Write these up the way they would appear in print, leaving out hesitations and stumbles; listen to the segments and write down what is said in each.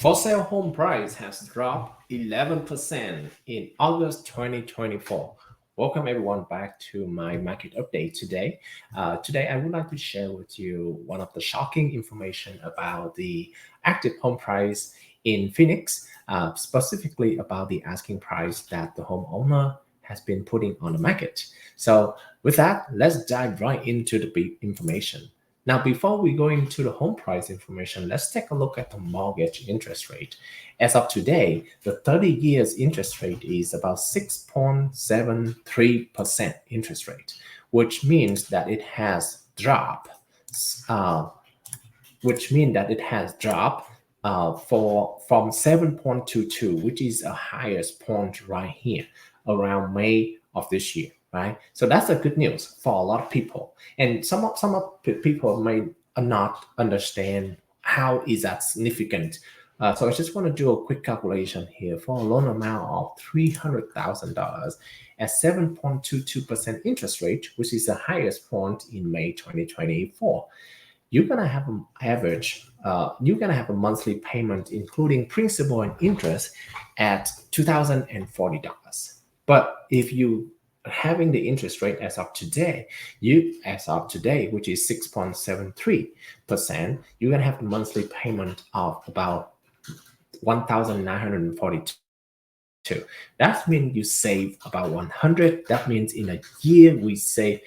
For sale home price has dropped 11% in August 2024. Welcome everyone back to my market update today. Today I would like to share with you one of the shocking information about the active home price in Phoenix, specifically about the asking price that the homeowner has been putting on the market. So with that, let's dive right into the big information. Now, before we go into the home price information, let's take a look at the mortgage interest rate. As of today, the 30 years interest rate is about 6.73% interest rate, which means that it has dropped, uh, from 7.22, which is a highest point right here around May of this year, right? So that's a good news for a lot of people. And some people may not understand how is that significant. So I just want to do a quick calculation here for a loan amount of $300,000 at 7.22% interest rate, which is the highest point in May 2024. You're gonna have a monthly payment including principal and interest at $2,040. But if you having the interest rate as of today, which is 6.73%, you're gonna have the monthly payment of about 1,942. That means you save about 100. That means in a year you save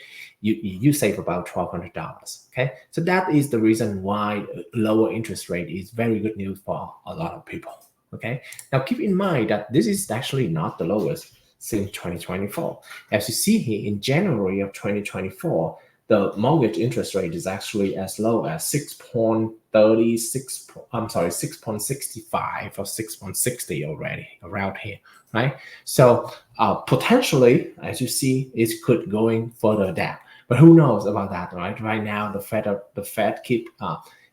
about $1,200. Okay, so that is the reason why lower interest rate is very good news for a lot of people. Okay, now keep in mind that this is actually not the lowest since 2024. As you see here, in January of 2024, the mortgage interest rate is actually as low as 6.65 or 6.60 already around here, right? So potentially, as you see, it could going further down. But who knows about that, right? Right now, the Fed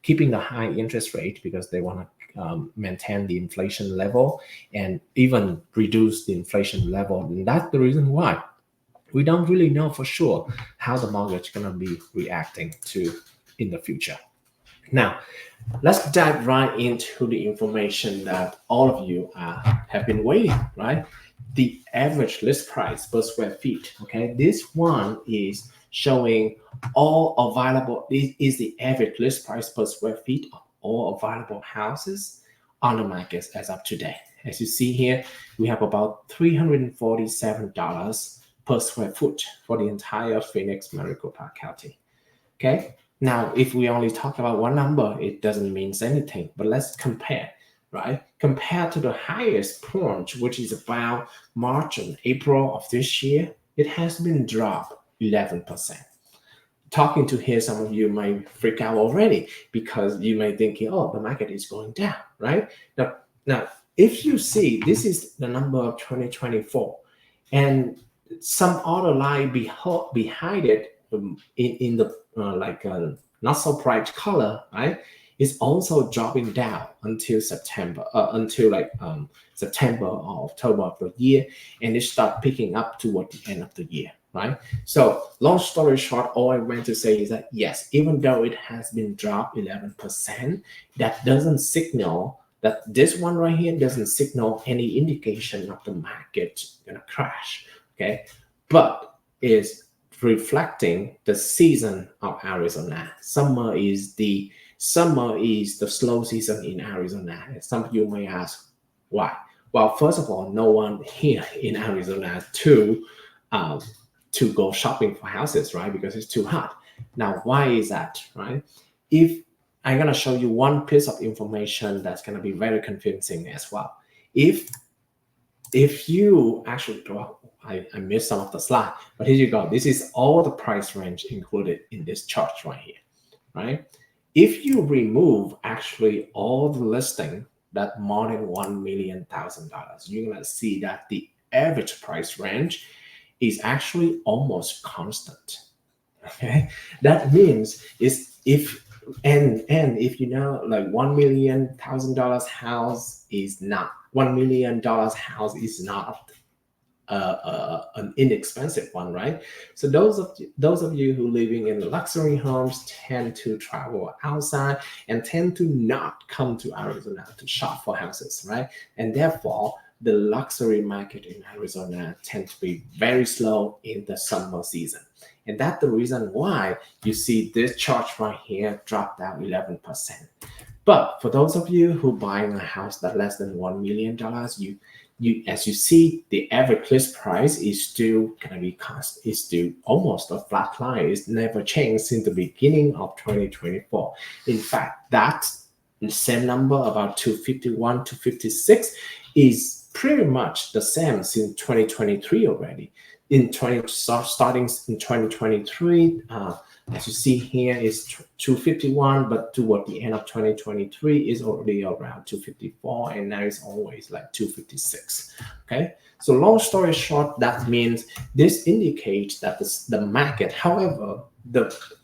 keeping the high interest rate because they want to maintain the inflation level and even reduce the inflation level. And that's the reason why we don't really know for sure how the mortgage is going to be reacting to in the future. Now, let's dive right into the information that all of you have been waiting, right? The average list price per square feet. Okay, this one is showing all available. This is the average list price per square feet of all available houses on the market as of today. As you see here, we have about $347 per square foot for the entire Phoenix Maricopa County. Okay, now if we only talk about one number, it doesn't mean anything. But let's compare, right? Compared to the highest point, which is about March and April of this year, it has been dropped 11%. Talking to here, some of you might freak out already because you may thinking, oh, the market is going down, right? Now, if you see, this is the number of 2024, and some other line behind it in the not so bright color, right? Is also dropping down until September, September or October of the year, and it start picking up toward the end of the year, right? So long story short, all I want to say is that yes, even though it has been dropped 11%, that doesn't signal that this one right here doesn't signal any indication of the market gonna crash, okay? But is reflecting the season of Arizona. Summer is the slow season in Arizona. Some of you may ask why. Well, first of all, no one here in Arizona to go shopping for houses, right? Because it's too hot. Now, why is that, right? If I'm gonna show you one piece of information that's gonna be very convincing as well. If you actually, well, I missed some of the slide, but here you go. This is all the price range included in this chart right here, right? If you remove actually all the listing that more than $1 million, you're gonna see that the average price range is actually almost constant. Okay, that means is if you know, like $1 million house is not $1 million house is not an inexpensive one, right? So those of you who living in luxury homes tend to travel outside and tend to not come to Arizona to shop for houses, right? And therefore, the luxury market in Arizona tend to be very slow in the summer season. And that's the reason why you see this chart right here drop down 11%. But for those of you who buying a house that less than $1 million, you as you see, the average list price is still gonna be is still almost a flat line. It's never changed since the beginning of 2024. In fact, that same number, about 251 to 56, is pretty much the same since 2023 already. Starting in 2023, as you see here is 251, but toward the end of 2023 is already around 254, and now it's always like 256. Okay, so long story short, that means this indicates that the market, however,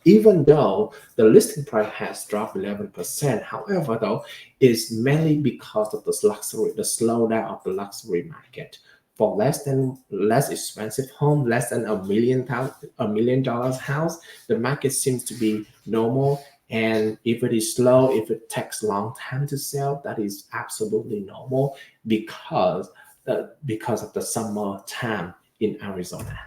even though the listing price has dropped 11%, however, though, is mainly because of the slowdown of the luxury market. For less expensive home, less than $1 million house, the market seems to be normal. And if it is slow, if it takes a long time to sell, that is absolutely normal because of the summer time in Arizona.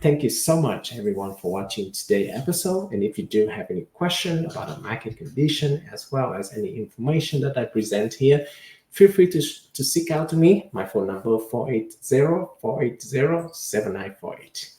Thank you so much, everyone, for watching today's episode. And if you do have any question about the market condition, as well as any information that I present here, feel free to seek out to me. My phone number 480-480-7948.